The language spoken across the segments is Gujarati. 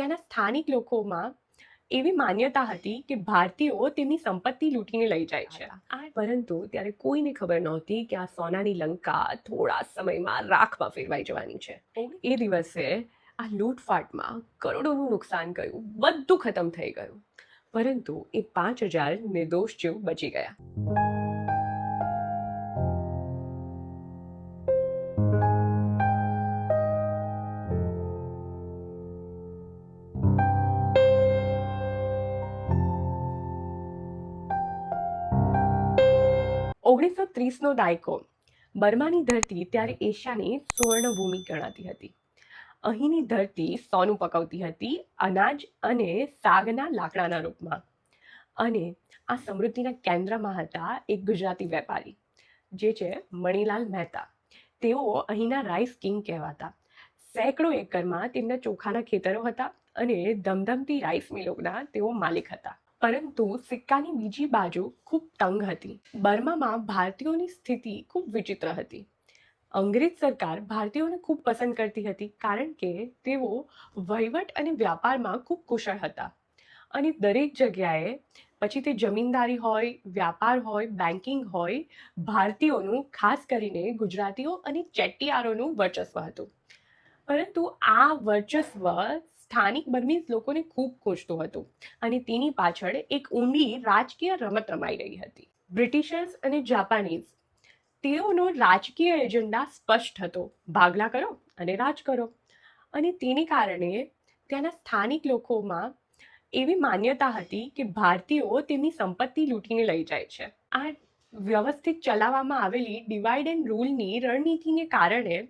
ત્યાંના સ્થાનિક લોકોમાં એવી માન્યતા હતી કે ભારતીયો તેમની સંપત્તિ લૂંટીને લઈ જાય છે. પરંતુ ત્યારે કોઈને ખબર નહોતી કે આ સોનાની લંકા થોડા સમયમાં રાખમાં ફેરવાઈ જવાની છે. એ દિવસે આ લૂંટફાટમાં કરોડોનું નુકસાન ગયું, બધું ખતમ થઈ ગયું, પરંતુ એ 5,000 નિર્દોષ જીવ બચી ગયા. 1930નો દાયકો. બર્માની ધરતી ત્યારે એશિયાની સુવર્ણભૂમિ ગણાતી હતી. અહીંની ધરતી સોનું પકવતી હતી, અનાજ અને સાગના લાકડાના રૂપમાં. અને આ સમૃદ્ધિના કેન્દ્રમાં હતા એક ગુજરાતી વેપારી, જે છે મણીલાલ મહેતા. તેઓ અહીંના રાઈસ કિંગ કહેવાતા. સેંકડો એકરમાં તેમના ચોખાના ખેતરો હતા અને ધમધમતી રાઈસ મિલોના તેઓ માલિક હતા. પરંતુ સિક્કાની બીજી બાજુ ખૂબ તંગ હતી. બર્મામાં ભારતીયોની સ્થિતિ ખૂબ વિચિત્ર હતી. અંગ્રેજ સરકાર ભારતીયોને ખૂબ પસંદ કરતી હતી, કારણ કે તેઓ વહીવટ અને વ્યાપારમાં ખૂબ કુશળ હતા. અને દરેક જગ્યાએ, પછી તે જમીનદારી હોય, વ્યાપાર હોય, બેન્કિંગ હોય, ભારતીયોનું, ખાસ કરીને ગુજરાતીઓ અને ચેટ્ટિયારોનું વર્ચસ્વ હતું. પરંતુ આ વર્ચસ્વ સ્થાનિક બર્મીઝ લોકોને ખૂબ ખૂંચતું હતું અને તેની પાછળ એક ઊંડી રાજકીય રમત રમાઈ રહી હતી. બ્રિટિશર્સ અને જાપાનીઝ, તેઓનો રાજકીય એજન્ડા સ્પષ્ટ હતો: ભાગલા કરો અને રાજ કરો. અને તેને કારણે ત્યાંના સ્થાનિક લોકોમાં એવી માન્યતા હતી કે ભારતીયો તેમની સંપત્તિ લૂંટીને લઈ જાય છે. આ વ્યવસ્થિત ચલાવવામાં આવેલી ડિવાઇડ એન્ડ રૂલની રણનીતિને કારણે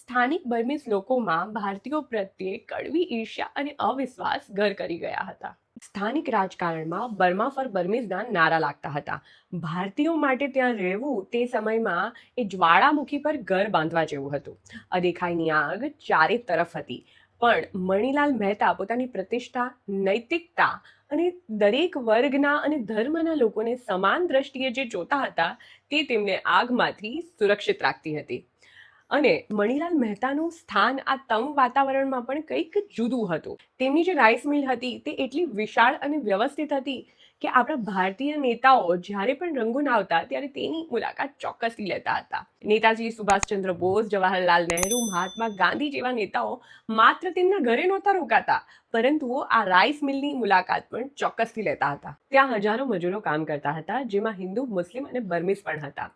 સ્થાનિક બર્મીઝ લોકોમાં ભારતીયો પ્રત્યે કડવી ઈર્ષ્યા અને અવિશ્વાસ ઘર કરી ગયા હતા. સ્થાનિક રાજકારણમાં બર્મા ફોર બર્મીઝના નારા લાગતા હતા. ભારતીયો માટે ત્યાં રહેવું તે સમયમાં એ જ્વાળામુખી પર ઘર બાંધવા જેવું હતું. અદેખાઈની આગ ચારે તરફ હતી, પણ મણીલાલ મહેતા પોતાની પ્રતિષ્ઠા, નૈતિકતા અને દરેક વર્ગના અને ધર્મના લોકોને સમાન દ્રષ્ટિએ જે જોતા હતા, તે તેમને આગમાંથી સુરક્ષિત રાખતી હતી. અને મણીલાલ મહેતાનું સ્થાન આ તંગ વાતાવરણમાં પણ કંઈક જુદું હતું. તેમની જે રાઈસ મિલ હતી તે એટલી વિશાળ અને વ્યવસ્થિત હતી કે આપણા ભારતીય નેતાઓ જ્યારે પણ રંગૂન આવતા ત્યારે તેની મુલાકાત ચોક્કસથી લેતા હતા. નેતાજી સુભાષચંદ્ર બોઝ, જવાહરલાલ નહેરુ, મહાત્મા ગાંધી જેવા નેતાઓ માત્ર તેમના ઘરે નહોતા રોકાતા, પરંતુ આ રાઈસ મિલની મુલાકાત પણ ચોક્કસથી લેતા હતા. ત્યાં હજારો મજૂરો કામ કરતા હતા, જેમાં હિન્દુ, મુસ્લિમ અને બર્મીઝ પણ હતા.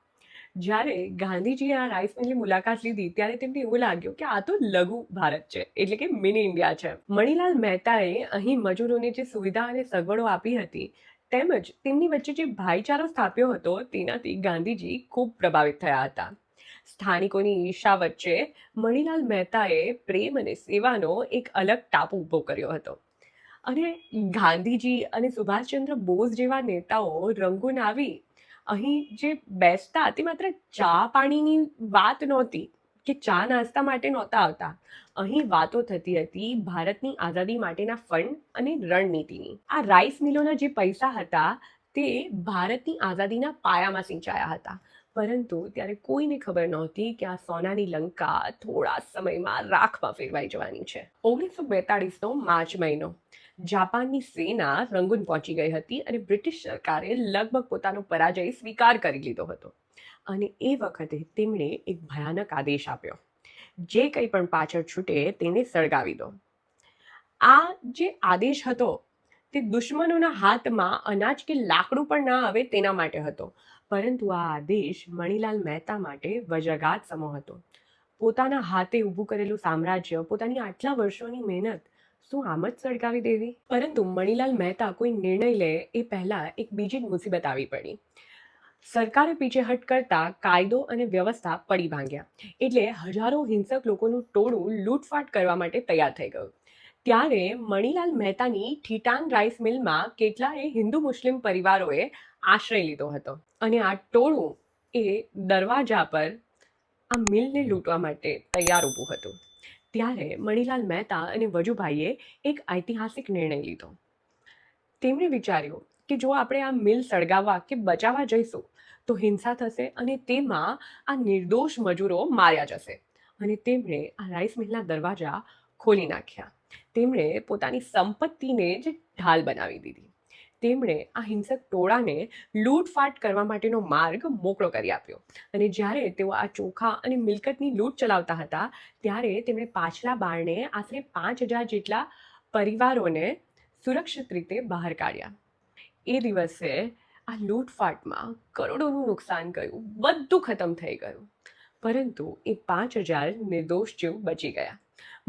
જ્યારે ગાંધીજીએ આ રાઈસ મિલની મુલાકાત લીધી ત્યારે તેમને એવું લાગ્યું કે આ તો લઘુ ભારત છે, એટલે કે મિની ઇન્ડિયા છે. મણીલાલ મહેતાએ અહીં મજૂરોને જે સુવિધા અને સગવડો આપી હતી, તેમજ તેમની વચ્ચે જે ભાઈચારો સ્થાપ્યો હતો, તેનાથી ગાંધીજી ખૂબ પ્રભાવિત થયા હતા. સ્થાનિકોની ઈર્ષા વચ્ચે મણીલાલ મહેતાએ પ્રેમ અને સેવાનો એક અલગ ટાપુ ઊભો કર્યો હતો. અને ગાંધીજી અને સુભાષચંદ્ર બોઝ જેવા નેતાઓ રંગૂન આવી અહીં જે બેસતા, તે માત્ર ચા પાણીની વાત નહોતી કે ચા નાસ્તા માટે નહોતા આવતા. અહીં વાતો થતી હતી ભારતની આઝાદી માટેના ફંડ અને રણનીતિની. આ રાઈસ મિલોના જે પૈસા હતા તે ભારતની આઝાદીના પાયામાં સિંચાયા હતા. પરંતુ ત્યારે કોઈને ખબર નહોતી કે આ સોનાની લંકા થોડા સમયમાં રાખમાં ફેરવાઈ જવાની છે. 1942નો માર્ચ મહિનો. જાપાનની સેના રંગૂન પહોંચી ગઈ હતી અને બ્રિટિશ સરકારે લગભગ પોતાનો પરાજય સ્વીકાર કરી લીધો હતો. અને એ વખતે તેમણે એક ભયાનક આદેશ આપ્યો: જે કંઈ પણ પાછળ છૂટે તેને સળગાવી દો. આ જે આદેશ હતો તે દુશ્મનોના હાથમાં અનાજ કે લાકડું પણ ના આવે તેના માટે હતો. પરંતુ આ આદેશ મણીલાલ મહેતા માટે વજ્રઘાત સમો હતો. પોતાના હાથે ઊભું કરેલું સામ્રાજ્ય, પોતાની આટલા વર્ષોની મહેનત, શું આમ જ સળગાવી દેવી? પરંતુ મણીલાલ મહેતા કોઈ નિર્ણય લે એ પહેલા એક બીજી જ મુસીબત આવી પડી. સરકારે પીછેહટ કરતા કાયદો અને વ્યવસ્થા પડી ભાંગ્યા. એટલે હજારો હિંસક લોકોનું ટોળું લૂંટફાટ કરવા માટે તૈયાર થઈ ગયું. ત્યારે મણીલાલ મહેતાની ઠીટાન રાઈસ મિલમાં કેટલાય હિન્દુ મુસ્લિમ પરિવારોએ આશ્રય લીધો હતો. અને આ ટોળું એ દરવાજા પર આ મિલને લૂંટવા માટે તૈયાર ઊભું હતું. ત્યારે મણીલાલ મહેતા અને વજુભાઈએ એક ઐતિહાસિક નિર્ણય લીધો. તેમણે વિચાર્યું કે જો આપણે આ મિલ સળગાવવા કે બચાવવા જઈશું તો હિંસા થશે અને તેમાં આ નિર્દોષ મજૂરો માર્યા જશે. અને તેમણે આ રાઈસ મિલના દરવાજા ખોલી નાખ્યા. તેમણે પોતાની સંપત્તિને જ ઢાલ બનાવી દીધી. તેમણે આ હિંસક ટોળાને લૂંટફાટ કરવા માટેનો માર્ગ મોકળો કરી આપ્યો. અને જ્યારે તેઓ આ ચોખા અને મિલકતની લૂંટ ચલાવતા હતા ત્યારે તેમણે પાછલા બારણે આશરે 5,000 જેટલા પરિવારોને સુરક્ષિત રીતે બહાર કાઢ્યા. એ દિવસે આ લૂંટફાટમાં કરોડોનું નુકસાન ગયું, બધું ખતમ થઈ ગયું, પરંતુ એ 5,000 નિર્દોષ જીવ બચી ગયા.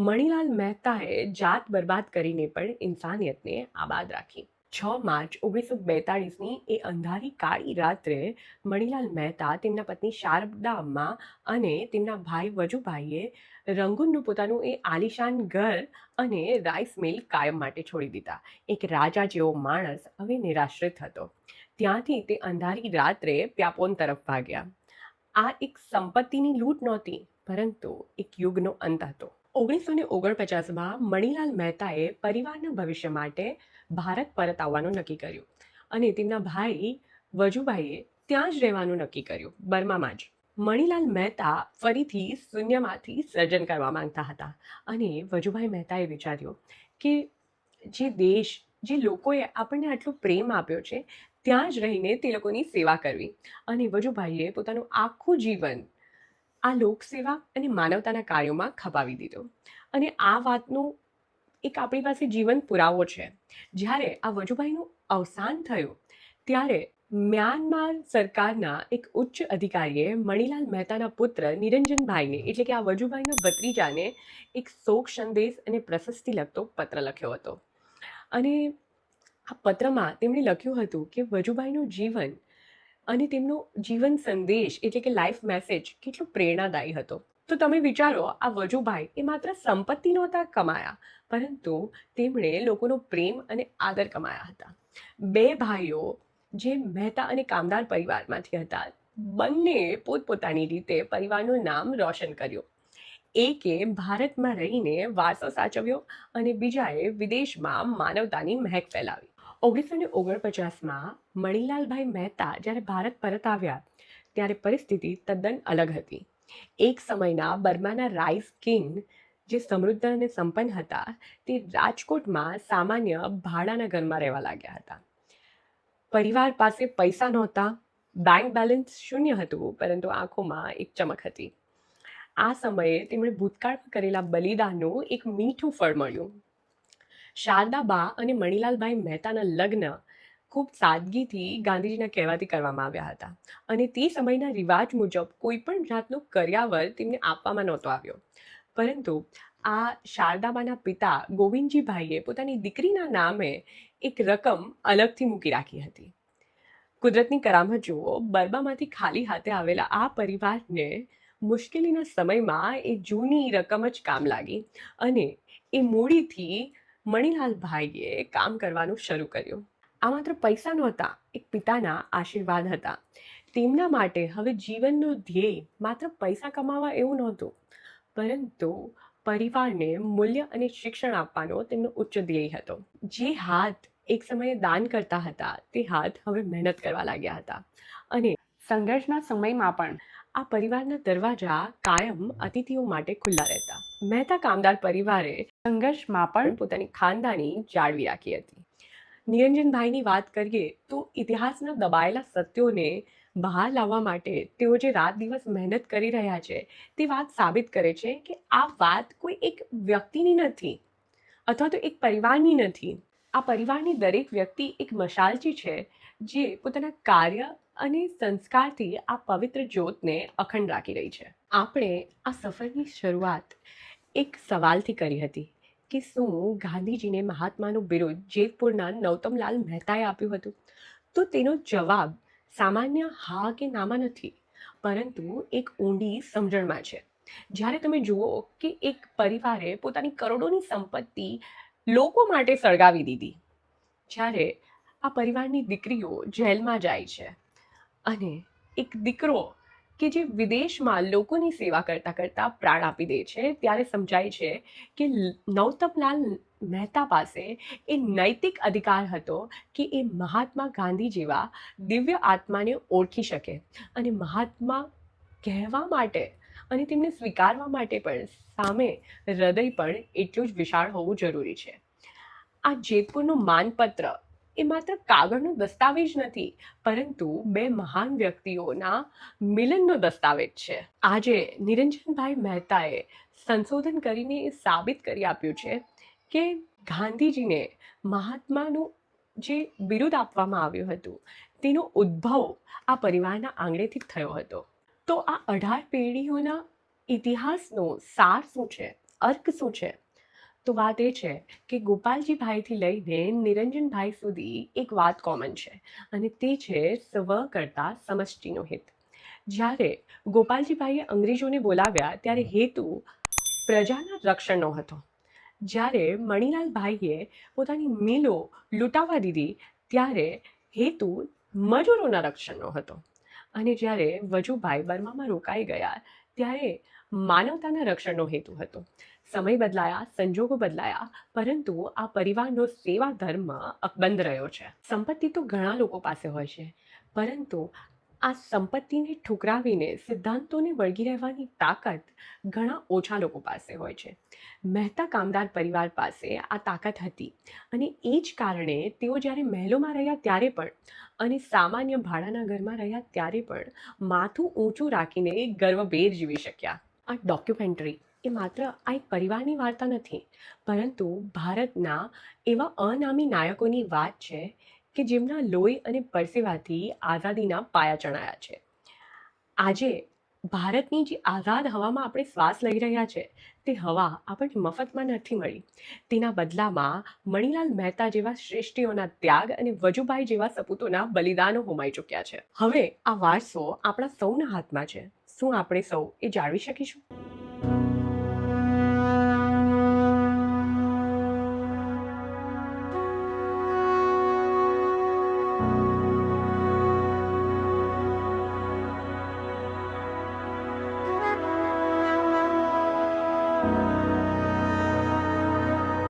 મણીલાલ મહેતાએ જાત બરબાદ કરીને પણ ઇન્સાનિયતને આબાદ રાખી. 6 માર્ચ 1942ની એ અંધારી કાળી રાત્રે મણીલાલ મહેતા, તેમના પત્ની શારદા અમ્મા અને તેમના ભાઈ વજુભાઈએ રંગૂનનું પોતાનું એ આલિશાન ઘર અને રાઈસ મિલ કાયમ માટે છોડી દીધા. એક રાજા જેવો માણસ હવે નિરાશ્રિત હતો. ત્યાંથી તે અંધારી રાત્રે પ્યાપોન તરફ ભાગ્યા. આ એક સંપત્તિની લૂંટ નહોતી, પરંતુ એક યુગનો અંત હતો. 1949માં મણીલાલ મહેતાએ પરિવારના ભવિષ્ય માટે ભારત પરત આવવાનું નક્કી કર્યું અને તેમના ભાઈ વજુભાઈએ ત્યાં જ રહેવાનું નક્કી કર્યું, બર્મામાં જ. મણીલાલ મહેતા ફરીથી શૂન્યમાંથી સર્જન કરવા માંગતા હતા અને વજુભાઈ મહેતાએ વિચાર્યું કે જે દેશ, જે લોકોએ આપણને આટલો પ્રેમ આપ્યો છે, ત્યાં જ રહીને તે લોકોની સેવા કરવી. અને વજુભાઈએ પોતાનું આખું જીવન આ લોકસેવા અને માનવતાના કાર્યોમાં ખપાવી દીધો. અને આ વાતનું એક આપણી પાસે જીવંત પુરાવો છે. જ્યારે આ વજુભાઈનું અવસાન થયું ત્યારે મ્યાનમાર સરકારના એક ઉચ્ચ અધિકારીએ મણીલાલ મહેતાના પુત્ર નિરંજનભાઈને, એટલે કે આ વજુભાઈના ભત્રીજાને, એક શોક સંદેશ અને પ્રશસ્તિ લખતો પત્ર લખ્યો હતો. અને આ પત્રમાં તેમણે લખ્યું હતું કે વજુભાઈનું જીવન અને તેમનો જીવન સંદેશ, એટલે કે લાઈફ મેસેજ, કેટલો પ્રેરણાદાયી હતો. તો તમે વિચારો, આ વજુભાઈ એ માત્ર સંપત્તિ નહોતા કમાયા, પરંતુ તેમણે લોકોનો પ્રેમ અને આદર કમાયા હતા. 2 ભાઈઓ જે મહેતા અને કામદાર પરિવારમાંથી હતા, બંને પોતપોતાની રીતે પરિવારનું નામ રોશન કર્યું. એકે ભારતમાં રહીને વારસો સાચવ્યો અને બીજાએ વિદેશમાં માનવતાની મહેક ફેલાવી. 1949માં મણીલાલભાઈ મહેતા જ્યારે ભારત પરત આવ્યા ત્યારે પરિસ્થિતિ તદ્દન અલગ હતી. એક સમયના બર્માના રાઈસ કિંગ, જે સમૃદ્ધ અને સંપન્ન હતા, તે રાજકોટમાં સામાન્ય ભાડાના ઘરમાં રહેવા લાગ્યા હતા. પરિવાર પાસે પૈસા નહોતા, બેંક બેલેન્સ શૂન્ય હતું, પરંતુ આંખોમાં એક ચમક હતી. આ સમયે તેમણે ભૂતકાળમાં કરેલા બલિદાનનું એક મીઠું ફળ મળ્યું. શારદાબા અને મણીલાલભાઈ મહેતાના લગ્ન ખૂબ સાદગીથી ગાંધીજીના કહેવાથી કરવામાં આવ્યા હતા અને તે સમયના રિવાજ મુજબ કોઈ પણ જાતનો કર્યાવર તેમને આપવામાં નહોતો આવ્યો. પરંતુ આ શારદાબાના પિતા ગોવિંદજીભાઈએ પોતાની દીકરીના નામે એક રકમ અલગથી મૂકી રાખી હતી. કુદરતની કરામત જુઓ, બર્મામાંથી ખાલી હાથે આવેલા આ પરિવારને મુશ્કેલીના સમયમાં એ જૂની રકમ જ કામ લાગી અને એ મૂડીથી મણીલાલભાઈએ કામ કરવાનું શરૂ કર્યું. આ માત્ર પૈસા નહોતા, એક પિતાના આશીર્વાદ હતા. તેમના માટે હવે જીવનનો ધ્યેય માત્ર પૈસા કમાવા એવું નહોતું, પરંતુ પરિવારને મૂલ્ય અને શિક્ષણ આપવાનો તેમનો ઉચ્ચ ધ્યેય હતો. જે હાથ એક સમયે દાન કરતા હતા, તે હાથ હવે મહેનત કરવા લાગ્યા હતા. અને સંઘર્ષના સમયમાં પણ આ પરિવારના દરવાજા કાયમ અતિથિઓ માટે ખુલ્લા રહેતા. મહેતા કામદાર પરિવારે સંઘર્ષમાં પણ પોતાની ખાનદાની જાળવી રાખી હતી. નિરંજનભાઈની વાત કરીએ તો ઇતિહાસના દબાયેલા સત્યોને બહાર લાવવા માટે તેઓ જે રાત દિવસ મહેનત કરી રહ્યા છે, તે વાત સાબિત કરે છે કે આ વાત કોઈ એક વ્યક્તિની નથી અથવા તો એક પરિવારની નથી. આ પરિવારની દરેક વ્યક્તિ એક મશાલચી છે જે પોતાના કાર્ય અને સંસ્કારથી આ પવિત્ર જ્યોતને અખંડ રાખી રહી છે. આપણે આ સફરની શરૂઆત એક સવાલથી કરી હતી કે શું ગાંધીજીને મહાત્માનું બિરુદ જેતપુરના નૌતમલાલ મહેતાએ આપ્યું હતું? તો તેનો જવાબ સામાન્ય હા કે નામાં નથી, પરંતુ એક ઊંડી સમજણમાં છે. જ્યારે તમે જુઓ કે એક પરિવારે પોતાની કરોડોની સંપત્તિ લોકો માટે સળગાવી દીધી, જ્યારે આ પરિવારની દીકરીઓ જેલમાં જાય છે અને એક દીકરો કે જે વિદેશમાં લોકોની સેવા કરતા કરતા પ્રાણ આપી દે છે, ત્યારે સમજાય છે કે નૌતમલાલ મહેતા પાસે એ નૈતિક અધિકાર હતો કે એ મહાત્મા ગાંધી જેવા દિવ્ય આત્માને ઓળખી શકે અને મહાત્મા કહેવા માટે અને તેમને સ્વીકારવા માટે પણ સામે હૃદય પણ એટલું જ વિશાળ હોવું જરૂરી છે. આ જેતપુરનું માનપત્ર એ માત્ર કાગળનો દસ્તાવેજ નથી, પરંતુ બે મહાન વ્યક્તિઓના મિલનનો દસ્તાવેજ છે. આજે નિરંજનભાઈ મહેતાએ સંશોધન કરીને એ સાબિત કરી આપ્યું છે કે ગાંધીજીને મહાત્માનું જે બિરુદ આપવામાં આવ્યું હતું તેનો ઉદ્ભવ આ પરિવારના આંગણેથી જ થયો હતો. તો આ 18 પેઢીઓના ઇતિહાસનો સાર શું છે, અર્ક શું છે? તો વાત એ છે કે ગોપાલજીભાઈથી લઈને નિરંજનભાઈ સુધી એક વાત કોમન છે, અને તે છે સ્વ કરતા સમષ્ટિનો હિત. જ્યારે ગોપાલજીભાઈએ અંગ્રેજોને બોલાવ્યા ત્યારે હેતુ પ્રજાના રક્ષણનો હતો. જ્યારે મણિલાલભાઈએ પોતાની મિલો લૂંટાવા દીધી ત્યારે હેતુ મજૂરોના રક્ષણનો હતો. અને જ્યારે વજુભાઈ બર્મામાં રોકાઈ ગયા ત્યારે માનવતાના રક્ષણનો હેતુ હતો. સમય બદલાયા, સંજોગો બદલાયા, પરંતુ આ પરિવારનો સેવા ધર્મ અકબંધ રહ્યો છે. સંપત્તિ તો ઘણા લોકો પાસે હોય છે, પરંતુ આ સંપત્તિને ઠુકરાવીને સિદ્ધાંતોને વળગી રહેવાની તાકાત ઘણા ઓછા લોકો પાસે હોય છે. મહેતા કામદાર પરિવાર પાસે આ તાકાત હતી, અને એ જ કારણે તેઓ જ્યારે મહેલોમાં રહ્યા ત્યારે પણ અને સામાન્ય ભાડાના ઘરમાં રહ્યા ત્યારે પણ માથું ઊંચું રાખીને ગર્વભેર જીવી શક્યા. આ ડોક્યુમેન્ટરી એ માત્ર આ એક પરિવારની વાર્તા નથી, પરંતુ ભારતના એવા અનામી નાયકોની વાત છે કે જેમના લોહી અને પરસેવાથી આઝાદીના પાયા ચણાયા છે. આજે ભારતની જે આઝાદ હવામાં આપણે શ્વાસ લઈ રહ્યા છે તે હવા આપણને મફતમાં નથી મળી. તેના બદલામાં મણિલાલ મહેતા જેવા શ્રેષ્ઠીઓના ત્યાગ અને વજુભાઈ જેવા સપૂતોના બલિદાનો હોમાઈ ચૂક્યા છે. હવે આ વારસો આપણા સૌના હાથમાં છે. શું આપણે સૌ એ જાળવી શકીશું?